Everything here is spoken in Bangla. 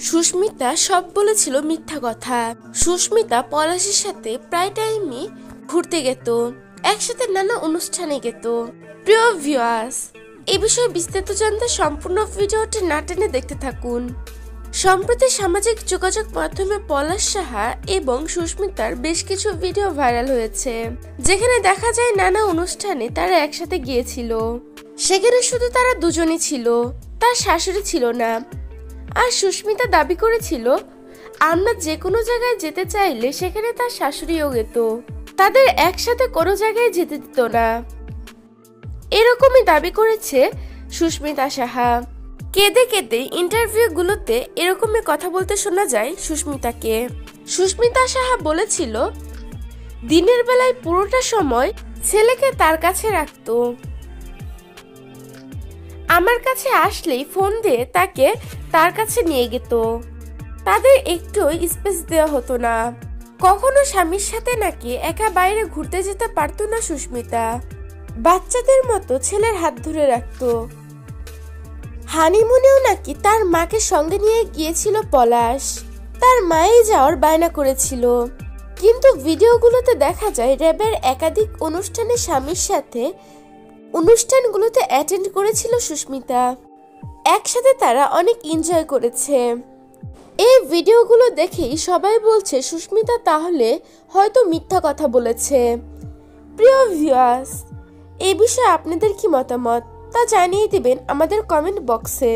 সুস্মিতা সব বলেছিল মিথ্যা কথা। সুস্মিতা পলাশের সাথে প্রায় টাইমই ঘুরতে যেত, একসাথে নানা অনুষ্ঠানে যেত। প্রিয় ভিউয়ার্স, এই বিষয়ে বিস্তারিত জানতে সম্পূর্ণ ভিডিওটি না টেনে দেখতে থাকুন। সম্প্রতি সামাজিক যোগাযোগ মাধ্যমে পলাশ সাহা এবং সুস্মিতার বেশ কিছু ভিডিও ভাইরাল হয়েছে, যেখানে দেখা যায় নানা অনুষ্ঠানে তারা একসাথে গিয়েছিল। সেখানে শুধু তারা দুজনই ছিল, তার শাশুড়ি ছিল না। আর সুস্মিতা দাবি করেছিল আমরা যে কোনো জায়গায় যেতে চাইলে সেখানে তার শাশুড়িও যেত, তাদের একসাথে কোনো জায়গায় যেতে দিত না। এরকমই দাবি করেছে সুস্মিতা সাহা। কেঁদে কেঁদে ইন্টারভিউগুলোতে এরকমই কথা বলতে শোনা যায় সুস্মিতাকে। সুস্মিতা সাহা বলেছিল দিনের বেলায় পুরোটা সময় ছেলেকে তার কাছে রাখতো, আমার কাছে আসলেই ফোন দিয়ে তাকে তার কাছে নিয়ে যেত, তাদের একটু স্পেস দেওয়া হতো না। কখনো স্বামীর সাথে নাকি একা বাইরে ঘুরতে যেতে পারতো না সুস্মিতা, বাচ্চাদের মতো ছেলের হাত ধরে রাখতো। হানিমুনেও নাকি তার মাকে সঙ্গে নিয়ে গিয়েছিল পলাশ, তার মাই যাওয়ার বায়না করেছিল। কিন্তু ভিডিওগুলোতে দেখা যায় র্যাবের একাধিক অনুষ্ঠানে স্বামীর সাথে অনুষ্ঠানগুলোতে অ্যাটেন্ড করেছিল সুস্মিতা, একসাথে তারা অনেক এনজয় করেছে। এই ভিডিওগুলো দেখেই সবাই বলছে সুস্মিতা তাহলে হয়তো মিথ্যা কথা বলেছে। প্রিয় ভিউয়ার্স, এই বিষয়ে আপনাদের কি মতামত তা জানিয়ে দিবেন আমাদের কমেন্ট বক্সে।